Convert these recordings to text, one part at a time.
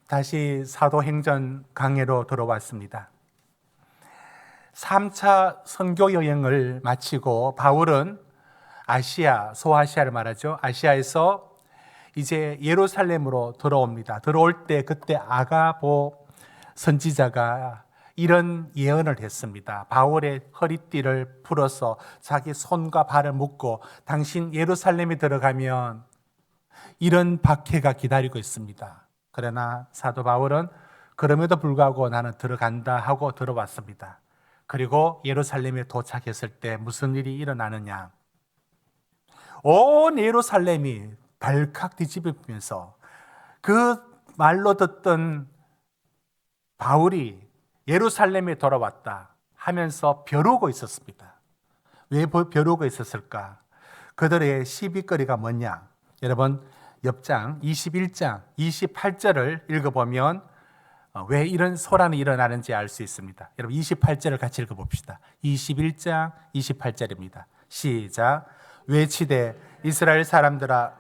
다시 사도행전 강해로 들어왔습니다. 3차 선교 여행을 마치고 바울은 아시아, 소아시아를 말하죠. 아시아에서 이제 예루살렘으로 들어옵니다. 들어올 때 그때 아가보 선지자가 이런 예언을 했습니다. 바울의 허리띠를 풀어서 자기 손과 발을 묶고 당신 예루살렘에 들어가면 이런 박해가 기다리고 있습니다. 그러나 사도 바울은 그럼에도 불구하고 나는 들어간다 하고 들어왔습니다. 그리고 예루살렘에 도착했을 때 무슨 일이 일어나느냐? 온 예루살렘이 발칵 뒤집히면서 그 말로 듣던 바울이 예루살렘에 돌아왔다 하면서 벼르고 있었습니다. 왜 벼르고 있었을까? 그들의 시비거리가 뭐냐? 여러분 옆장 21장 28절을 읽어보면 왜 이런 소란이 일어나는지 알 수 있습니다. 여러분 28절을 같이 읽어봅시다. 21장 28절입니다. 시작. 외치되 이스라엘 사람들아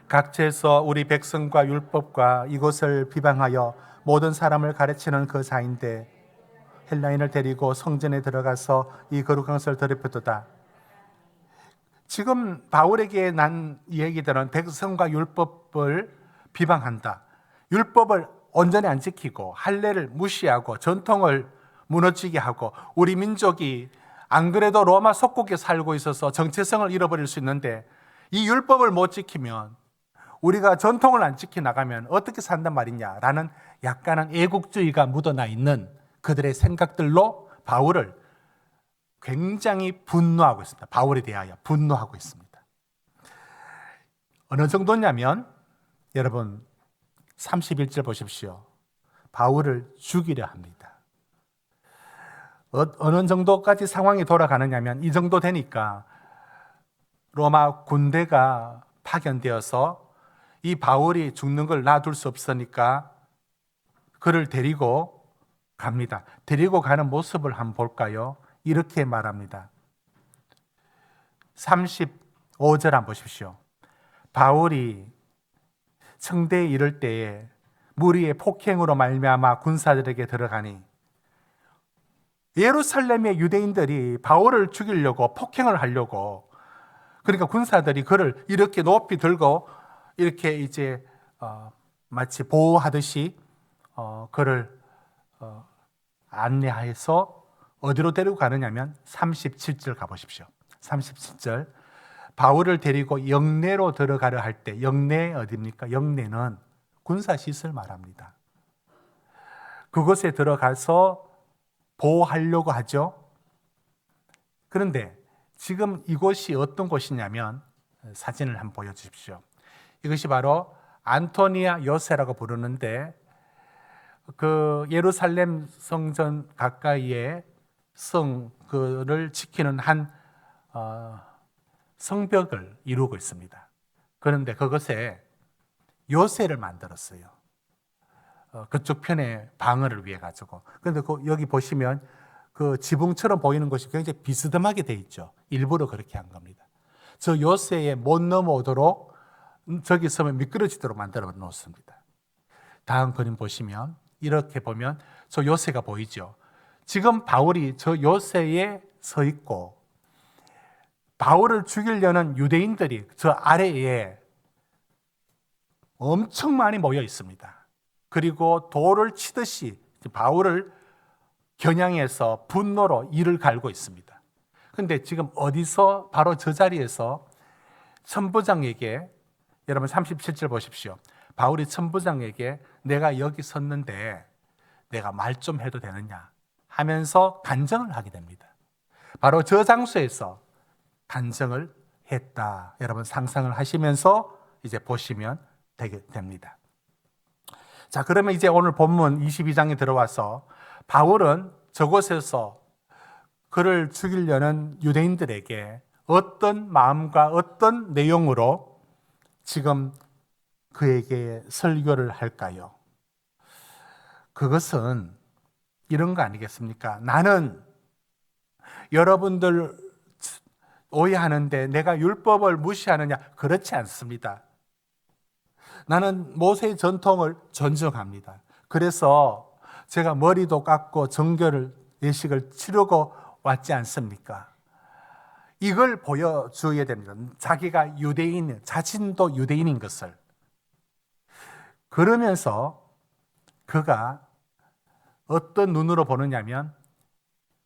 각처에서 우리 백성과 율법과 이곳을 비방하여 모든 사람을 가르치는 그 자인데 헬라인을 데리고 성전에 들어가서 이 거룩한 것을 더럽혔도다. 지금 바울에게 난 얘기들은 백성과 율법을 비방한다. 율법을 온전히 안 지키고 할례를 무시하고 전통을 무너지게 하고 우리 민족이 안 그래도 로마 속국에 살고 있어서 정체성을 잃어버릴 수 있는데 이 율법을 못 지키면 우리가 전통을 안 지켜 나가면 어떻게 산단 말이냐라는 약간은 애국주의가 묻어나 있는 그들의 생각들로 바울을 굉장히 분노하고 있습니다. 바울에 대하여 분노하고 있습니다. 어느 정도냐면 여러분 31절 보십시오. 바울을 죽이려 합니다. 어느 정도까지 상황이 돌아가느냐면 이 정도 되니까 로마 군대가 파견되어서 이 바울이 죽는 걸 놔둘 수 없으니까 그를 데리고 갑니다. 데리고 가는 모습을 한번 볼까요? 이렇게 말합니다. 35절 한번 보십시오. 바울이 청대에 이를 때에 무리의 폭행으로 말미암아 군사들에게 들어가니 예루살렘의 유대인들이 바울을 죽이려고 폭행을 하려고 그러니까 군사들이 그를 이렇게 높이 들고 이렇게 이제 마치 보호하듯이 그를 안내해서 어디로 데리고 가느냐면 37절 가보십시오. 37절 바울을 데리고 영내로 들어가려 할 때 영내 어디입니까? 영내는 군사시설 말합니다. 그곳에 들어가서 보호하려고 하죠. 그런데 지금 이곳이 어떤 곳이냐면 사진을 한번 보여주십시오. 이것이 바로 안토니아 요새라고 부르는데 그 예루살렘 성전 가까이에 성을 지키는 한 성벽을 이루고 있습니다. 그런데 그것에 요새를 만들었어요. 그쪽 편에 방어를 위해 가지고. 그런데 여기 보시면 그 지붕처럼 보이는 것이 굉장히 비스듬하게 돼 있죠. 일부러 그렇게 한 겁니다. 저 요새에 못 넘어오도록 저기 서면 미끄러지도록 만들어 놓습니다. 다음 그림 보시면 이렇게 보면 저 요새가 보이죠. 지금 바울이 저 요새에 서 있고 바울을 죽이려는 유대인들이 저 아래에 엄청 많이 모여 있습니다. 그리고 돌을 치듯이 바울을 겨냥해서 분노로 이를 갈고 있습니다. 그런데 지금 어디서 바로 저 자리에서 천부장에게 여러분 37절 보십시오. 바울이 천부장에게 내가 여기 섰는데 내가 말 좀 해도 되느냐 하면서 간증을 하게 됩니다. 바로 저 장소에서 간증을 했다. 여러분 상상을 하시면서 이제 보시면 되게 됩니다. 자, 그러면 이제 오늘 본문 22장에 들어와서 바울은 저곳에서 그를 죽이려는 유대인들에게 어떤 마음과 어떤 내용으로 지금 그에게 설교를 할까요? 그것은 이런 거 아니겠습니까? 나는 여러분들 오해하는데 내가 율법을 무시하느냐? 그렇지 않습니다. 나는 모세의 전통을 존중합니다. 그래서 제가 머리도 깎고 정결을 예식을 치르고 왔지 않습니까? 이걸 보여줘야 됩니다. 자기가 유대인, 자신도 유대인인 것을. 그러면서 그가 어떤 눈으로 보느냐면,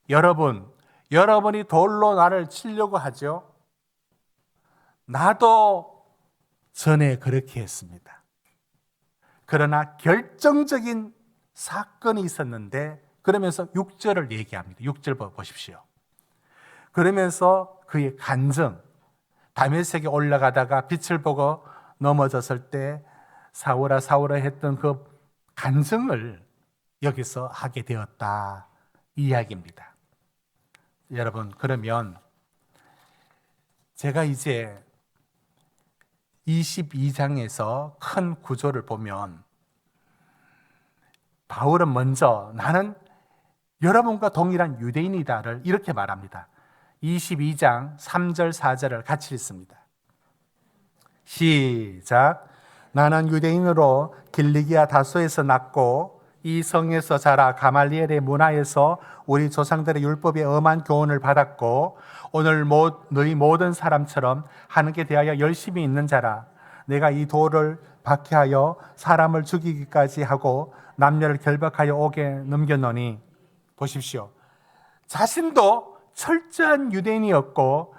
여러분이 돌로 나를 치려고 하죠? 나도 전에 그렇게 했습니다. 그러나 결정적인 사건이 있었는데, 그러면서 6절을 얘기합니다. 6절 보십시오. 그러면서 그의 간증, 다메섹에 올라가다가 빛을 보고 넘어졌을 때 사울아 사울아 했던 그 간증을 여기서 하게 되었다, 이 이야기입니다. 여러분, 그러면 제가 이제 22장에서 큰 구조를 보면, 바울은 먼저 나는 여러분과 동일한 유대인이다를 이렇게 말합니다. 22장 3절 4절을 같이 읽습니다. 시작. 나는 유대인으로 길리기아 다소에서 났고 이 성에서 자라 가말리엘의 문화에서 우리 조상들의 율법에 엄한 교훈을 받았고 오늘 너희 모든 사람처럼 하느님께 대하여 열심히 있는 자라. 내가 이 돌을 박해하여 사람을 죽이기까지 하고 남녀를 결박하여 옥에 넘겼노니, 보십시오. 자신도 철저한 유대인이었고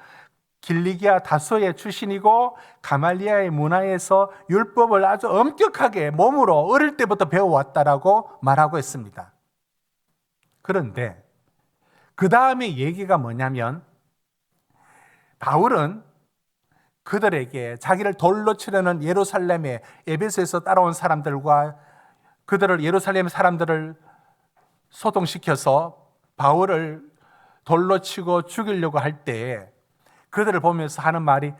길리기아 다소의 출신이고 가말리아의 문화에서 율법을 아주 엄격하게 몸으로 어릴 때부터 배워왔다라고 말하고 있습니다. 그런데 그 다음에 얘기가 뭐냐면, 바울은 그들에게 자기를 돌로 치려는 예루살렘에 에베소에서 따라온 사람들과 그들을 예루살렘 사람들을 소동시켜서 바울을 돌로 치고 죽이려고 할 때 그들을 보면서 하는 말이,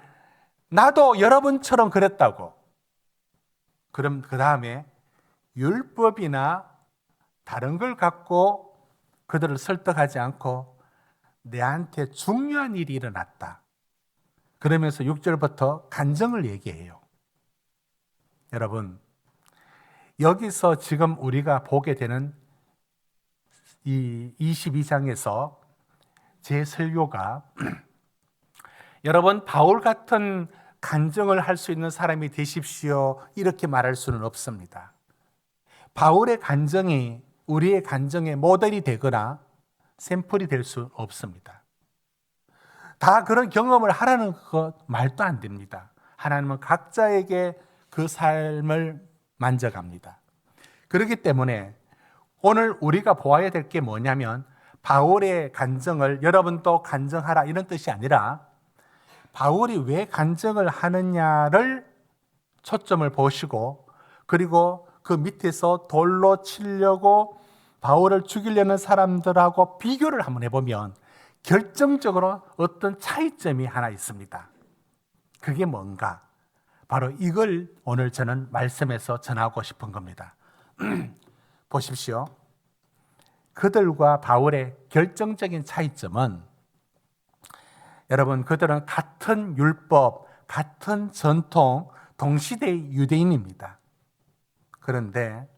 나도 여러분처럼 그랬다고. 그럼 그 다음에 율법이나 다른 걸 갖고 그들을 설득하지 않고 내한테 중요한 일이 일어났다, 그러면서 6절부터 간증을 얘기해요. 여러분, 여기서 지금 우리가 보게 되는 이 22장에서 제 설교가 여러분, 바울 같은 간증을 할 수 있는 사람이 되십시오, 이렇게 말할 수는 없습니다. 바울의 간증이 우리의 간증의 모델이 되거나 샘플이 될 수 없습니다. 다 그런 경험을 하라는 것 말도 안 됩니다. 하나님은 각자에게 그 삶을 만져갑니다. 그렇기 때문에 오늘 우리가 보아야 될 게 뭐냐면, 바울의 간증을 여러분도 간증하라, 이런 뜻이 아니라 바울이 왜 간증을 하느냐를 초점을 보시고, 그리고 그 밑에서 돌로 치려고 바울을 죽이려는 사람들하고 비교를 한번 해보면 결정적으로 어떤 차이점이 하나 있습니다. 그게 뭔가? 바로 이걸 오늘 저는 말씀에서 전하고 싶은 겁니다. 보십시오. 그들과 바울의 결정적인 차이점은, 여러분, 그들은 같은 율법, 같은 전통, 동시대의 유대인입니다. 그런데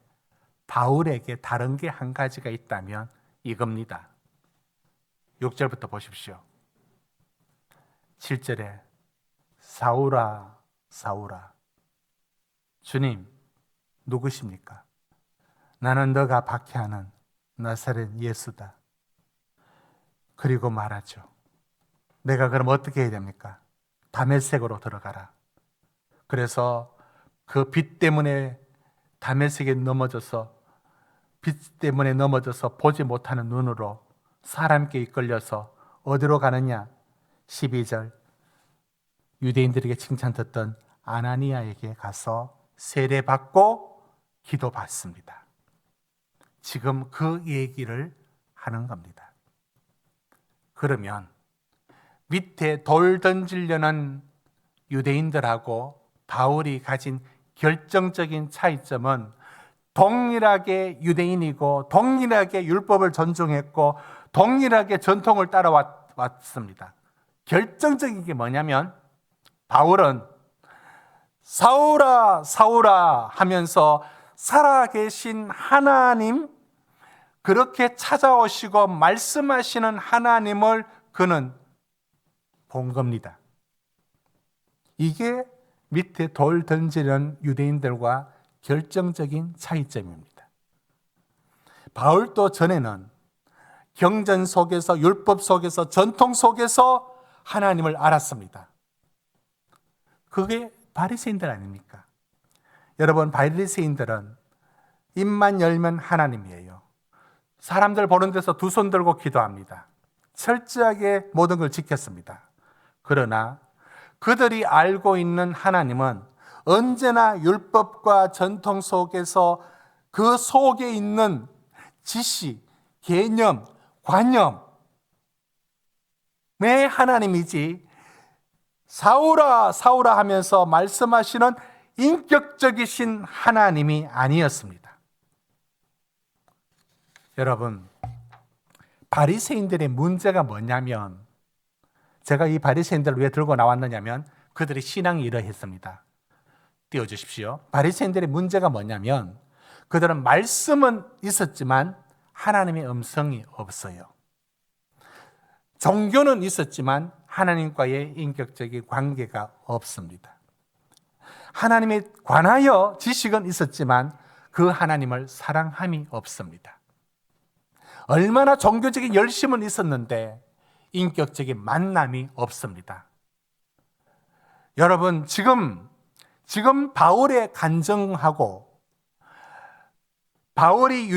바울에게 다른 게 한 가지가 있다면 이겁니다. 6절부터 보십시오. 7절에 사울아 사울아, 주님 누구십니까? 나는 너가 박해하는 나사렛 예수다. 그리고 말하죠. 내가 그럼 어떻게 해야 됩니까? 다메섹으로 들어가라. 그래서 그 빛 때문에 다메섹에 넘어져서, 빛 때문에 넘어져서 보지 못하는 눈으로 사람께 이끌려서 어디로 가느냐? 12절, 유대인들에게 칭찬 듣던 아나니아에게 가서 세례받고 기도받습니다. 지금 그 얘기를 하는 겁니다. 그러면 밑에 돌 던지려는 유대인들하고 바울이 가진 결정적인 차이점은 동일하게 유대인이고 동일하게 율법을 존중했고 동일하게 전통을 따라왔습니다. 결정적인 게 뭐냐면, 바울은 사울아 사울아 하면서 살아계신 하나님, 그렇게 찾아오시고 말씀하시는 하나님을 그는 본 겁니다. 이게 밑에 돌 던지는 유대인들과 결정적인 차이점입니다. 바울도 전에는 경전 속에서, 율법 속에서, 전통 속에서 하나님을 알았습니다. 그게 바리새인들 아닙니까? 여러분, 바리새인들은 입만 열면 하나님이에요. 사람들 보는 데서 두 손 들고 기도합니다. 철저하게 모든 걸 지켰습니다. 그러나 그들이 알고 있는 하나님은 언제나 율법과 전통 속에서 그 속에 있는 지식, 개념, 관념의 하나님이지, 사울아 사울아 하면서 말씀하시는 인격적이신 하나님이 아니었습니다. 여러분, 바리새인들의 문제가 뭐냐면, 제가 이 바리새인들을 왜 들고 나왔느냐면 그들의 신앙이 이러했습니다. 띄워주십시오. 바리새인들의 문제가 뭐냐면 그들은 말씀은 있었지만 하나님의 음성이 없어요. 종교는 있었지만 하나님과의 인격적인 관계가 없습니다. 하나님에 관하여 지식은 있었지만 그 하나님을 사랑함이 없습니다. 얼마나 종교적인 열심은 있었는데 인격적인 만남이 없습니다. 여러분, 지금 바울의 간증하고 바울이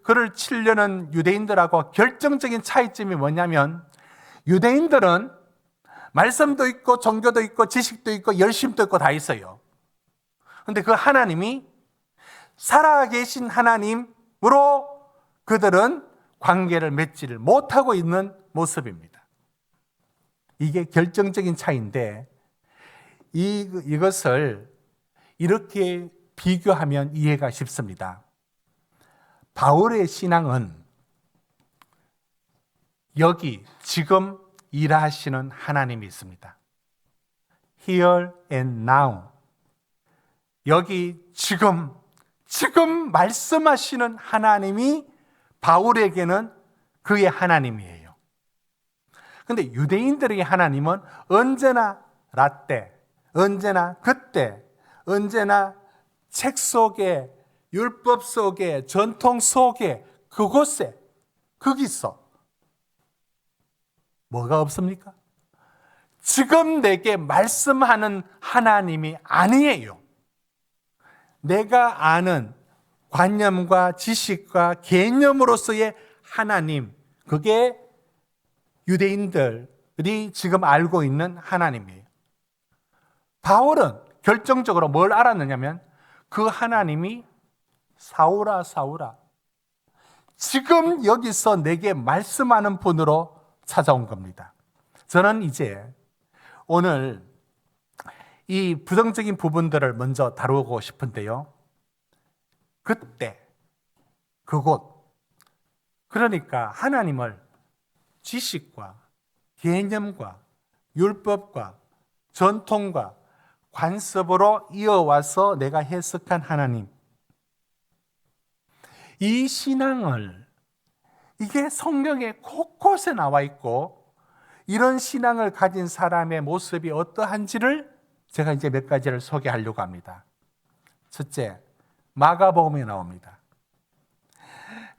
그를 치려는 유대인들하고 결정적인 차이점이 뭐냐면, 유대인들은 말씀도 있고 종교도 있고 지식도 있고 열심도 있고 다 있어요. 그런데 그 하나님이 살아계신 하나님으로 그들은 관계를 맺지를 못하고 있는 모습입니다. 이게 결정적인 차이인데, 이것을 이렇게 비교하면 이해가 쉽습니다. 바울의 신앙은 여기 지금 일하시는 하나님이 있습니다. Here and now. 여기 지금 말씀하시는 하나님이 바울에게는 그의 하나님이에요. 그런데 유대인들의 하나님은 언제나 라떼, 언제나 그때, 언제나 책 속에, 율법 속에, 전통 속에, 그곳에, 거기서 뭐가 없습니까? 지금 내게 말씀하는 하나님이 아니에요. 내가 아는 관념과 지식과 개념으로서의 하나님, 그게 유대인들이 지금 알고 있는 하나님이에요. 바울은 결정적으로 뭘 알았느냐면 그 하나님이 사울아 사울아, 지금 여기서 내게 말씀하는 분으로 찾아온 겁니다. 저는 이제 오늘 이 부정적인 부분들을 먼저 다루고 싶은데요. 그때, 그곳, 그러니까 하나님을 지식과 개념과 율법과 전통과 관습으로 이어와서 내가 해석한 하나님, 이 신앙을, 이게 성경에 곳곳에 나와 있고, 이런 신앙을 가진 사람의 모습이 어떠한지를 제가 이제 몇 가지를 소개하려고 합니다. 첫째, 마가복음에 나옵니다.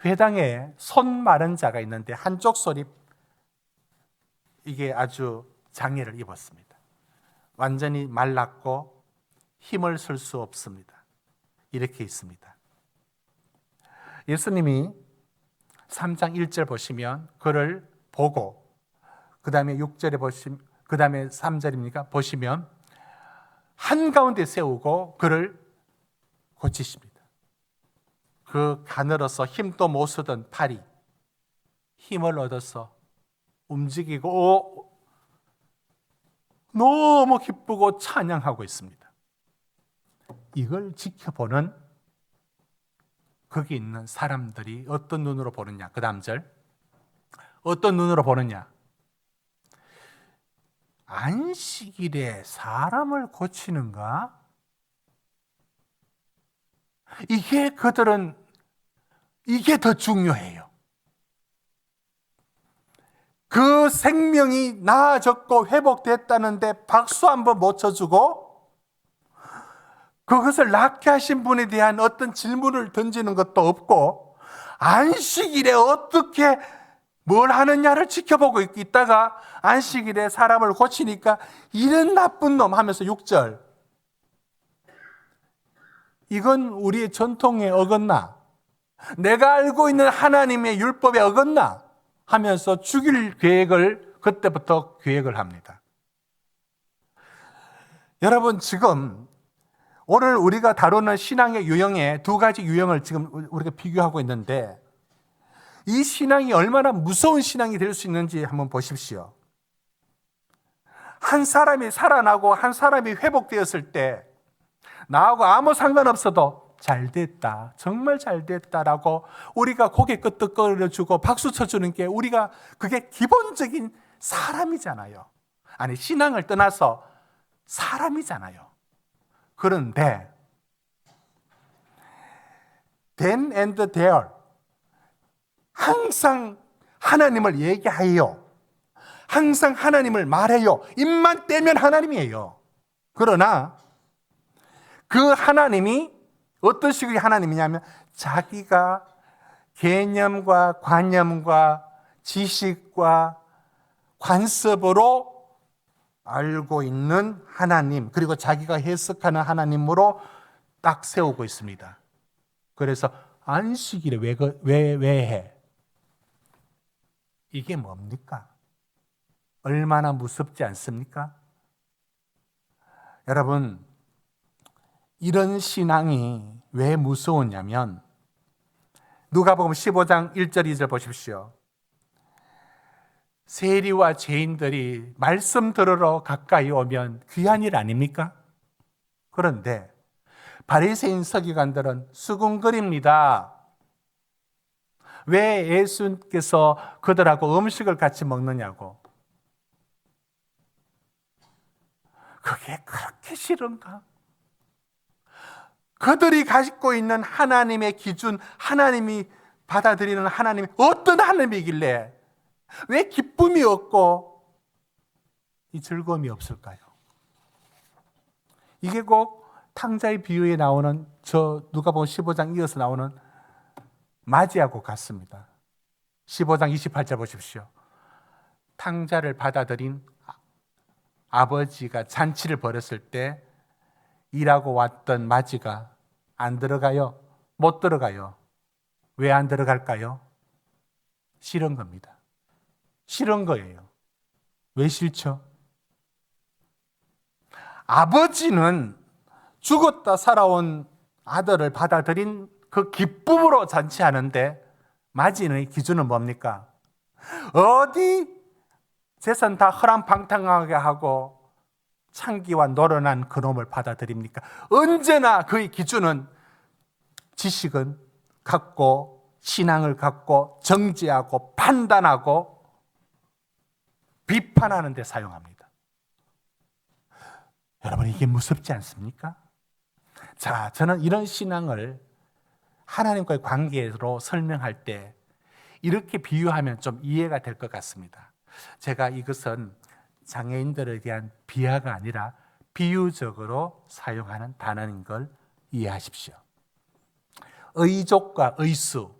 회당에 손 마른 자가 있는데 한쪽 손이 이게 아주 장애를 입었습니다. 완전히 말랐고 힘을 쓸 수 없습니다. 이렇게 있습니다. 예수님이 3장 1절 보시면 그를 보고, 그 다음에 6절에 그 다음에 3절입니까? 보시면 한가운데 세우고 그를 고치십니다. 그 가늘어서 힘도 못 쓰던 팔이 힘을 얻어서 움직이고 너무 기쁘고 찬양하고 있습니다. 이걸 지켜보는 거기 있는 사람들이 어떤 눈으로 보느냐? 그 다음 절, 어떤 눈으로 보느냐? 안식일에 사람을 고치는가? 그들은 이게 더 중요해요. 그 생명이 나아졌고 회복됐다는데 박수 한번 못 쳐주고 그것을 낫게 하신 분에 대한 어떤 질문을 던지는 것도 없고 안식일에 어떻게 뭘 하느냐를 지켜보고 있다가 안식일에 사람을 고치니까 이런 나쁜 놈 하면서 6절, 이건 우리의 전통에 어긋나, 내가 알고 있는 하나님의 율법에 어긋나 하면서 죽일 계획을 그때부터 계획을 합니다. 여러분, 지금 오늘 우리가 다루는 신앙의 유형에 두 가지 유형을 지금 우리가 비교하고 있는데 이 신앙이 얼마나 무서운 신앙이 될 수 있는지 한번 보십시오. 한 사람이 살아나고 한 사람이 회복되었을 때 나하고 아무 상관없어도 잘 됐다, 정말 잘 됐다라고 우리가 고개 끄덕거려주고 박수 쳐주는 게 우리가 그게 기본적인 사람이잖아요. 아니, 신앙을 떠나서 사람이잖아요. 그런데 then and there 항상 하나님을 얘기해요. 항상 하나님을 말해요. 입만 떼면 하나님이에요. 그러나 그 하나님이 어떤 식의 하나님이냐면 자기가 개념과 관념과 지식과 관습으로 알고 있는 하나님, 그리고 자기가 해석하는 하나님으로 딱 세우고 있습니다. 그래서 안식일에 왜 해? 이게 뭡니까? 얼마나 무섭지 않습니까? 여러분, 이런 신앙이 왜 무서웠냐면 누가복음 15장 1절 2절 보십시오. 세리와 죄인들이 말씀 들으러 가까이 오면 귀한 일 아닙니까? 그런데 바리새인 서기관들은 수군거립니다. 왜 예수께서 그들하고 음식을 같이 먹느냐고. 그게 그렇게 싫은가? 그들이 가지고 있는 하나님의 기준, 하나님이 받아들이는 하나님이 어떤 하나님이길래 왜 기쁨이 없고 이 즐거움이 없을까요? 이게 꼭 탕자의 비유에 나오는 저 누가복음 15장 이어서 나오는 맞이하고 같습니다. 15장 28절 보십시오. 탕자를 받아들인 아버지가 잔치를 벌였을 때 일하고 왔던 맞이가 안 들어가요? 못 들어가요? 왜 안 들어갈까요? 싫은 겁니다. 싫은 거예요. 왜 싫죠? 아버지는 죽었다 살아온 아들을 받아들인 그 기쁨으로 잔치하는데 맞이의 기준은 뭡니까? 어디 재산 다 허랑방탕하게 하고 창기와 노련한 그놈을 받아들입니까? 언제나 그의 기준은 지식은 갖고 신앙을 갖고 정죄하고 판단하고 비판하는 데 사용합니다. 여러분, 이게 무섭지 않습니까? 자, 저는 이런 신앙을 하나님과의 관계로 설명할 때 이렇게 비유하면 좀 이해가 될 것 같습니다. 제가 이것은 장애인들에 대한 비하가 아니라 비유적으로 사용하는 단어인 걸 이해하십시오. 의족과 의수,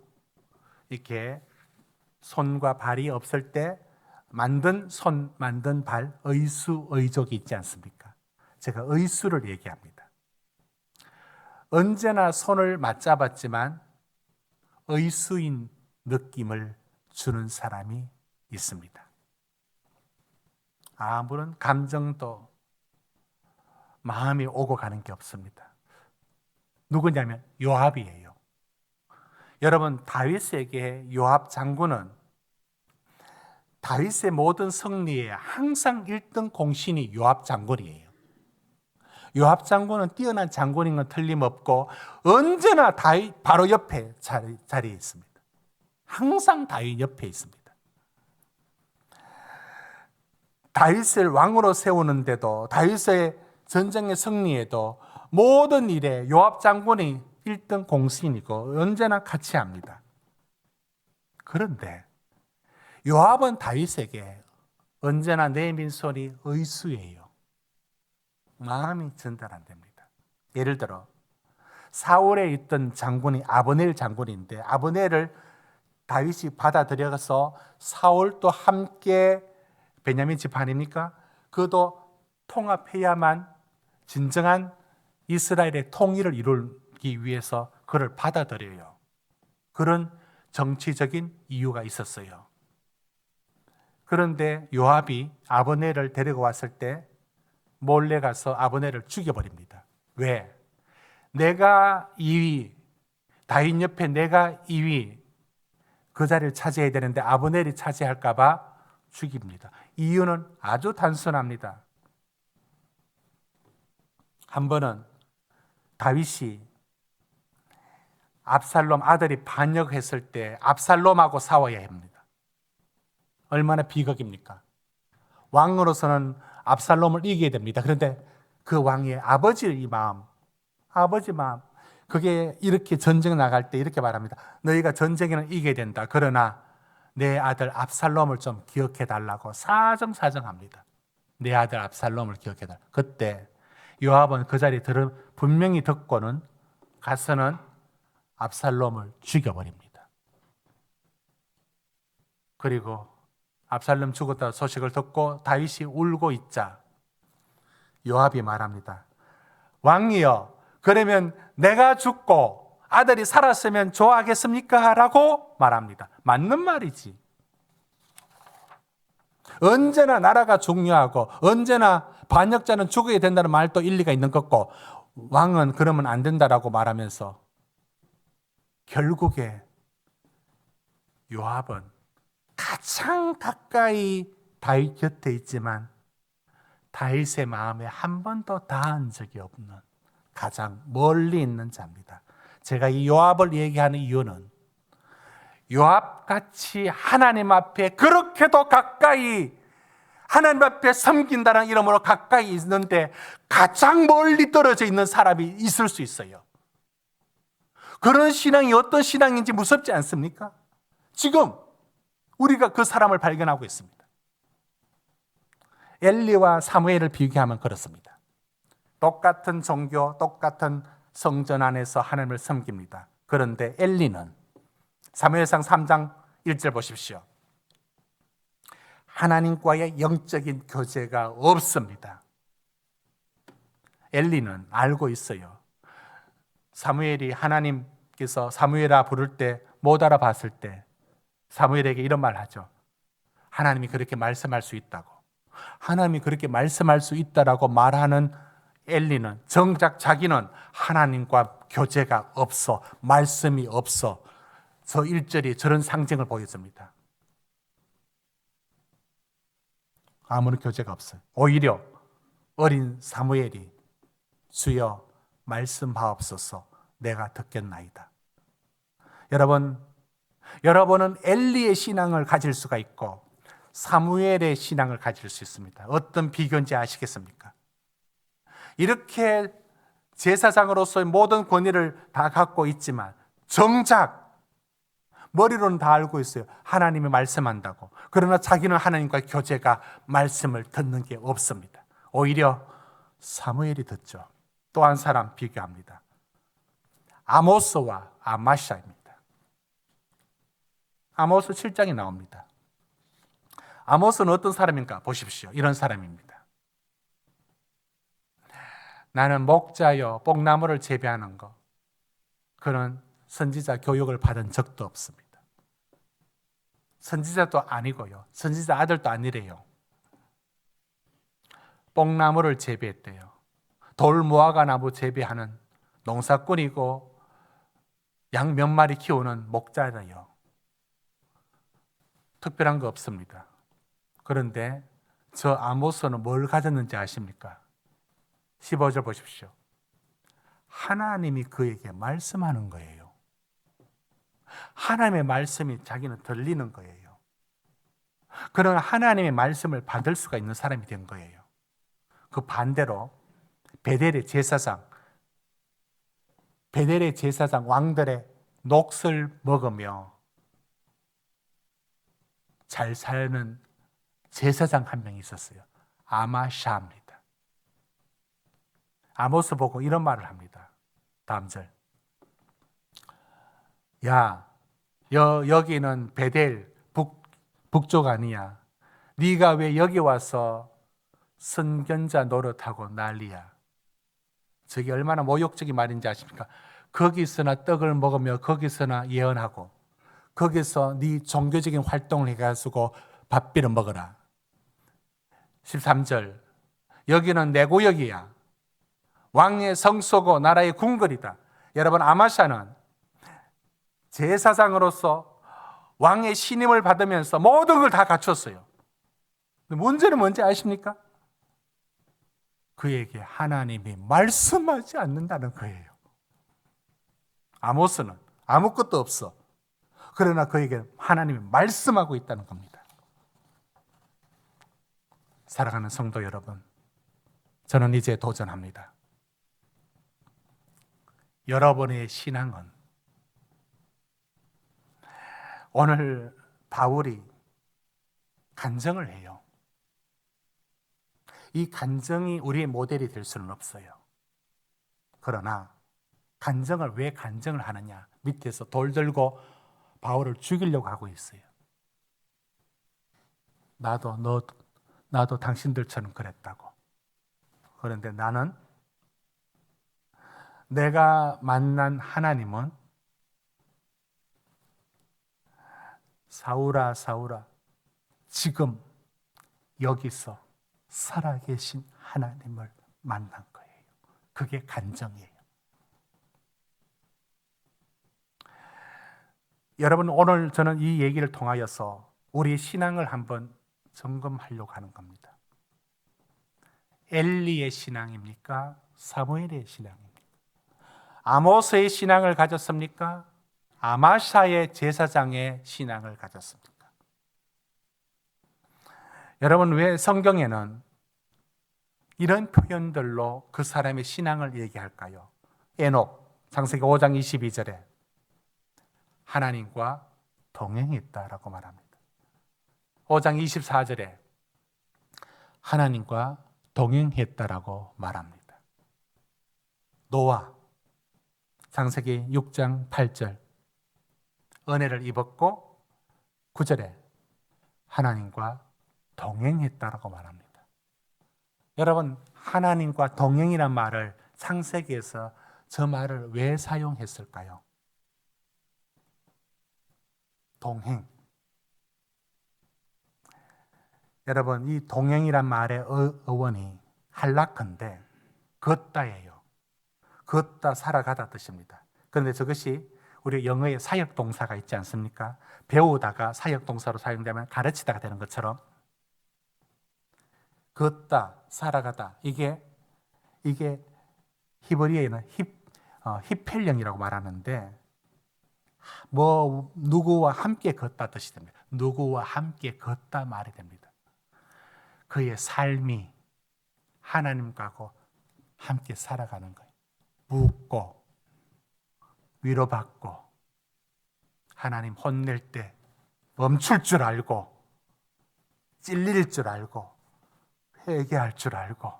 이렇게 손과 발이 없을 때 만든 손, 만든 발, 의수, 의족이 있지 않습니까? 제가 의수를 얘기합니다. 언제나 손을 맞잡았지만 의수인 느낌을 주는 사람이 있습니다. 아무런 감정도 마음이 오고 가는 게 없습니다. 누구냐면 요압이에요. 여러분, 다윗에게 요압 장군은 다윗의 모든 승리에 항상 1등 공신이 요압 장군이에요. 요압 장군은 뛰어난 장군인 건 틀림없고 언제나 다윗 바로 옆에 자리에 있습니다. 항상 다윗 옆에 있습니다. 다윗을 왕으로 세우는데도, 다윗의 전쟁의 승리에도 모든 일에 요압 장군이 1등 공신이고 언제나 같이 합니다. 그런데 요압은 다윗에게 언제나 내민 손이 의수예요. 마음이 전달 안 됩니다. 예를 들어 사울에 있던 장군이 아브넬 장군인데 아브넬을 다윗이 받아들여서 사울도 함께 베냐민 집안입니까? 그도 통합해야만 진정한 이스라엘의 통일을 이루기 위해서 그를 받아들여요. 그런 정치적인 이유가 있었어요. 그런데 요압이 아브넬을 데리고 왔을 때 몰래 가서 아브넬을 죽여버립니다. 왜? 내가 2위, 다윗 옆에 내가 2위, 그 자리를 차지해야 되는데 아브넬이 차지할까 봐 죽입니다. 이유는 아주 단순합니다. 한 번은 다윗이 압살롬 아들이 반역했을 때 압살롬하고 싸워야 합니다. 얼마나 비극입니까? 왕으로서는 압살롬을 이겨야 됩니다. 그런데 그 왕의 아버지 마음, 그게 이렇게 전쟁 나갈 때 이렇게 말합니다. 너희가 전쟁에는 이겨야 된다. 그러나 내 아들 압살롬을 좀 기억해 달라고 사정사정합니다. 내 아들 압살롬을 기억해 달라. 그때 요압은 그 자리에 분명히 듣고는 가서는 압살롬을 죽여버립니다. 그리고 압살롬 죽었다 소식을 듣고 다윗이 울고 있자 요압이 말합니다. 왕이여, 그러면 내가 죽고 아들이 살았으면 좋아하겠습니까? 라고 말합니다. 맞는 말이지. 언제나 나라가 중요하고 언제나 반역자는 죽어야 된다는 말도 일리가 있는 것고 왕은 그러면 안 된다라고 말하면서 결국에 요압은 가장 가까이 다윗 곁에 있지만 다윗의 마음에 한 번도 닿은 적이 없는 가장 멀리 있는 자입니다. 제가 이 요압을 얘기하는 이유는 요압같이 하나님 앞에 그렇게도 가까이 하나님 앞에 섬긴다는 이름으로 가까이 있는데 가장 멀리 떨어져 있는 사람이 있을 수 있어요. 그런 신앙이 어떤 신앙인지 무섭지 않습니까? 지금 우리가 그 사람을 발견하고 있습니다. 엘리와 사무엘을 비교하면 그렇습니다. 똑같은 종교, 똑같은 성전 안에서 하나님을 섬깁니다. 그런데 엘리는 사무엘상 3장 1절 보십시오. 하나님과의 영적인 교제가 없습니다. 엘리는 알고 있어요. 사무엘이 하나님께서 사무엘아 부를 때 못 알아봤을 때 사무엘에게 이런 말 하죠. 하나님이 그렇게 말씀할 수 있다고. 하나님이 그렇게 말씀할 수 있다라고 말하는 엘리는 정작 자기는 하나님과 교제가 없어, 말씀이 없어. 저 1절이 저런 상징을 보여줍니다. 아무런 교제가 없어요. 오히려 어린 사무엘이 주여 말씀하옵소서 내가 듣겠나이다. 여러분은 엘리의 신앙을 가질 수가 있고 사무엘의 신앙을 가질 수 있습니다. 어떤 비교인지 아시겠습니까? 이렇게 제사장으로서의 모든 권위를 다 갖고 있지만 정작 머리로는 다 알고 있어요. 하나님이 말씀한다고. 그러나 자기는 하나님과 교제가 말씀을 듣는 게 없습니다. 오히려 사무엘이 듣죠. 또 한 사람 비교합니다. 아모스와 아마샤입니다. 아모스 7장이 나옵니다. 아모스는 어떤 사람인가 보십시오. 이런 사람입니다. 나는 목자여 뽕나무를 재배하는 것, 그런 선지자 교육을 받은 적도 없습니다. 선지자도 아니고요. 선지자 아들도 아니래요. 뽕나무를 재배했대요. 돌무화과 나무 재배하는 농사꾼이고 양 몇 마리 키우는 목자래요. 특별한 거 없습니다. 그런데 저 아모스는 뭘 가졌는지 아십니까? 15절 보십시오. 하나님이 그에게 말씀하는 거예요. 하나님의 말씀이 자기는 들리는 거예요. 그런 하나님의 말씀을 받을 수가 있는 사람이 된 거예요. 그 반대로 베델의 제사장 베델의 제사장 왕들의 녹슬 먹으며 잘 사는 제사장 한 명이 있었어요. 아마샤입니다. 아모스 보고 이런 말을 합니다. 다음 절. 야, 여기는 베델 북쪽 아니야. 네가 왜 여기 와서 선견자 노릇하고 난리야. 저게 얼마나 모욕적인 말인지 아십니까? 거기서나 떡을 먹으며 거기서나 예언하고 거기서 네 종교적인 활동을 해가지고 밥비를 먹어라. 13절. 여기는 내 구역이야. 왕의 성소고 나라의 궁궐이다. 여러분, 아마샤는 제사장으로서 왕의 신임을 받으면서 모든 걸 다 갖췄어요. 문제는 뭔지 아십니까? 그에게 하나님이 말씀하지 않는다는 거예요. 아모스는 아무것도 없어. 그러나 그에게 하나님이 말씀하고 있다는 겁니다. 사랑하는 성도 여러분, 저는 이제 도전합니다. 여러분의 신앙은 오늘 바울이 간증을 해요. 이 간증이 우리의 모델이 될 수는 없어요. 그러나 간증을 왜 간증을 하느냐? 밑에서 돌 들고 바울을 죽이려고 하고 있어요. 나도 당신들처럼 그랬다고. 그런데 나는 내가 만난 하나님은 사울아, 사울아, 지금 여기서 살아계신 하나님을 만난 거예요. 그게 간증이에요. 여러분, 오늘 저는 이 얘기를 통하여서 우리 신앙을 한번 점검하려고 하는 겁니다. 엘리의 신앙입니까? 사무엘의 신앙입니까? 아모스의 신앙을 가졌습니까? 아마샤의 제사장의 신앙을 가졌습니까? 여러분, 왜 성경에는 이런 표현들로 그 사람의 신앙을 얘기할까요? 에녹, 창세기 5장 22절에 하나님과 동행했다라고 말합니다. 5장 24절에 하나님과 동행했다라고 말합니다. 노아, 창세기 6장 8절 은혜를 입었고 9절에 하나님과 동행했다라고 말합니다. 여러분, 하나님과 동행이란 말을 창세기에서 저 말을 왜 사용했을까요? 동행. 여러분, 이 동행이란 말의 어원이 할라크인데 걷다예요. 걷다 살아가다 뜻입니다. 그런데 저것이 우리 영어에 사역동사가 있지 않습니까? 배우다가 사역동사로 사용되면 가르치다가 되는 것처럼 걷다 살아가다 이게 히브리어에는 히펠령이라고 말하는데 누구와 함께 걷다 뜻이 됩니다. 누구와 함께 걷다 말이 됩니다. 그의 삶이 하나님과고 함께 살아가는 거예요. 묻고 위로받고 하나님 혼낼 때 멈출 줄 알고 찔릴 줄 알고 회개할 줄 알고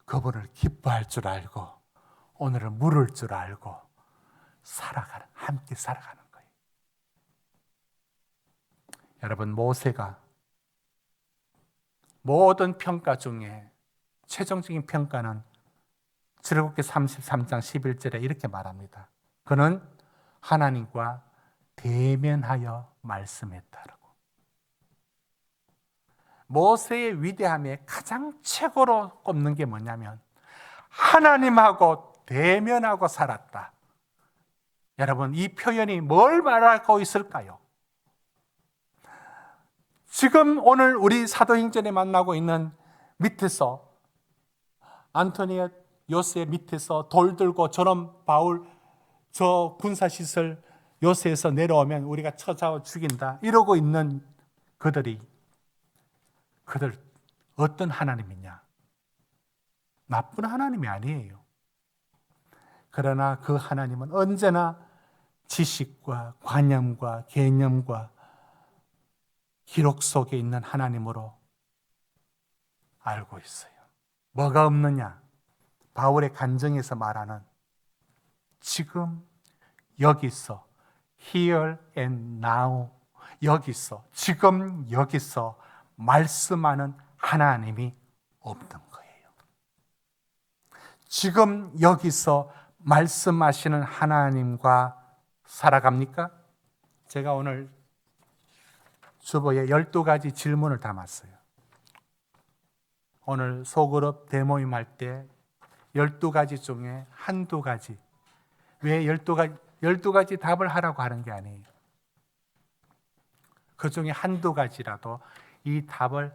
그분을 기뻐할 줄 알고 오늘을 물을 줄 알고 함께 살아가는 거예요. 여러분, 모세가 모든 평가 중에 최종적인 평가는 출애굽기 33장 11절에 이렇게 말합니다. 그는 하나님과 대면하여 말씀했다라고. 모세의 위대함에 가장 최고로 꼽는 게 뭐냐면 하나님하고 대면하고 살았다. 여러분, 이 표현이 뭘 말하고 있을까요? 지금 오늘 우리 사도행전에 만나고 있는 밑에서 안토니아 요새 밑에서 돌 들고 저런 바울 저 군사시설 요새에서 내려오면 우리가 쳐잡아 죽인다 이러고 있는 그들 어떤 하나님이냐? 나쁜 하나님이 아니에요. 그러나 그 하나님은 언제나 지식과 관념과 개념과 기록 속에 있는 하나님으로 알고 있어요. 뭐가 없느냐? 바울의 간증에서 말하는 지금 여기서 here and now, 여기서 지금 여기서 말씀하는 하나님이 없는 거예요. 지금 여기서 말씀하시는 하나님과 살아갑니까? 제가 오늘 주보에 12가지 질문을 담았어요. 오늘 소그룹 대모임할 때 12가지 중에 한두 가지, 왜 12가지 답을 하라고 하는 게 아니에요. 그 중에 한두 가지라도 이 답을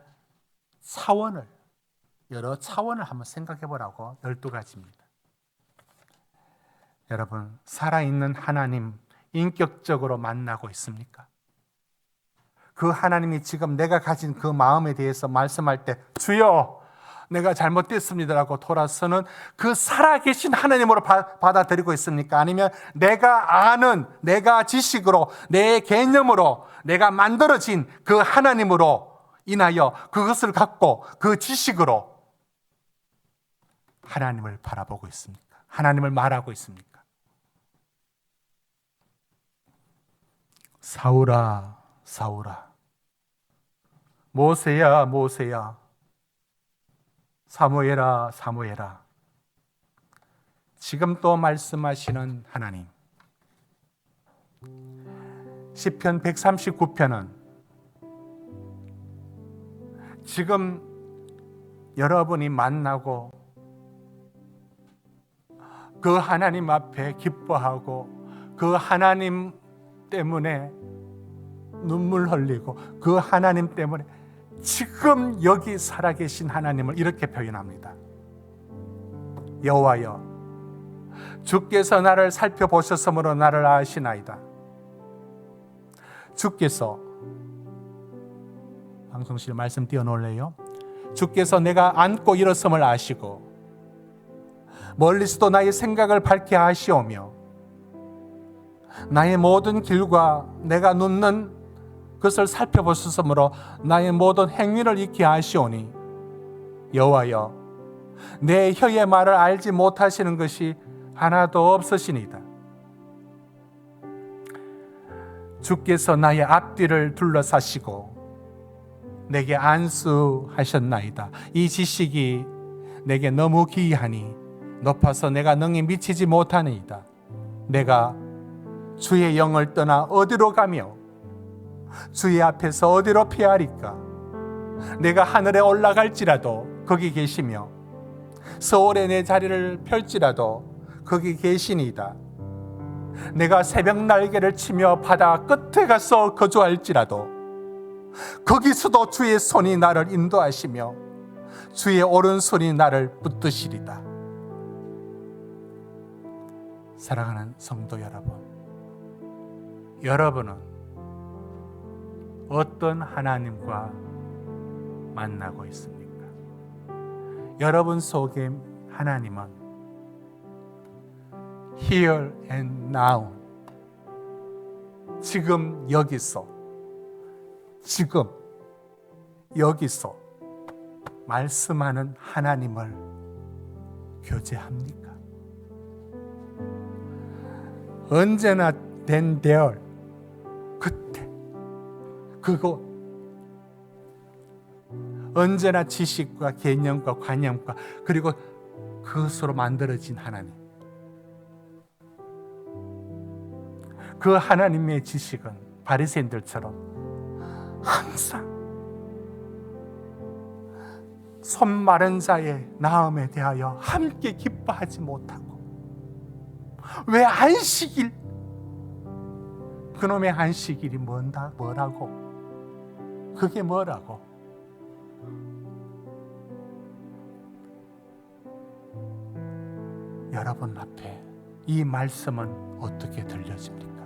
여러 차원을 한번 생각해 보라고 12가지입니다. 여러분, 살아있는 하나님 인격적으로 만나고 있습니까? 그 하나님이 지금 내가 가진 그 마음에 대해서 말씀할 때 주여 내가 잘못됐습니다라고 돌아서는 그 살아계신 하나님으로 받아들이고 있습니까? 아니면 내가 아는, 내가 지식으로, 내 개념으로, 내가 만들어진 그 하나님으로 인하여 그것을 갖고 그 지식으로 하나님을 바라보고 있습니까? 하나님을 말하고 있습니까? 사울아, 사울아, 모세야, 모세야, 사무엘아, 사무엘아. 지금 또 말씀하시는 하나님. 시편 139편은 지금 여러분이 만나고 그 하나님 앞에 기뻐하고 그 하나님 때문에 눈물 흘리고 그 하나님 때문에 지금 여기 살아계신 하나님을 이렇게 표현합니다. 여호와여, 주께서 나를 살펴보셨으므로 나를 아시나이다. 주께서, 방송실 말씀 띄워놓을래요? 주께서 내가 앉고 일어섬을 아시고 멀리서도 나의 생각을 밝게 아시오며 나의 모든 길과 내가 눕는 그것을 살펴보셨으므로 나의 모든 행위를 익히 아시오니 여호와여, 내 혀의 말을 알지 못하시는 것이 하나도 없으시니이다. 주께서 나의 앞뒤를 둘러싸시고 내게 안수하셨나이다. 이 지식이 내게 너무 기이하니 높아서 내가 능히 미치지 못하니이다. 내가 주의 영을 떠나 어디로 가며 주의 앞에서 어디로 피하리까? 내가 하늘에 올라갈지라도 거기 계시며 서울에 내 자리를 펼지라도 거기 계시니이다. 내가 새벽 날개를 치며 바다 끝에 가서 거주할지라도 거기서도 주의 손이 나를 인도하시며 주의 오른손이 나를 붙드시리다. 사랑하는 성도 여러분, 여러분은 어떤 하나님과 만나고 있습니까? 여러분 속에 하나님은 here and now, 지금 여기서, 지금 여기서 말씀하는 하나님을 교제합니까? 언제나 then there, 그때, 그곳, 언제나 지식과 개념과 관념과 그리고 그것으로 만들어진 하나님, 그 하나님의 지식은 바리새인들처럼 항상 손 마른 자의 나음에 대하여 함께 기뻐하지 못하고, 왜 안식일, 그놈의 안식일이 뭐라고? 그게 뭐라고? 여러분 앞에 이 말씀은 어떻게 들려집니까?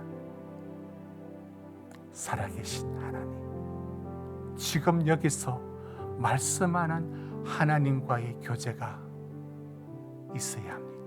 살아계신 하나님, 지금 여기서 말씀하는 하나님과의 교제가 있어야 합니다.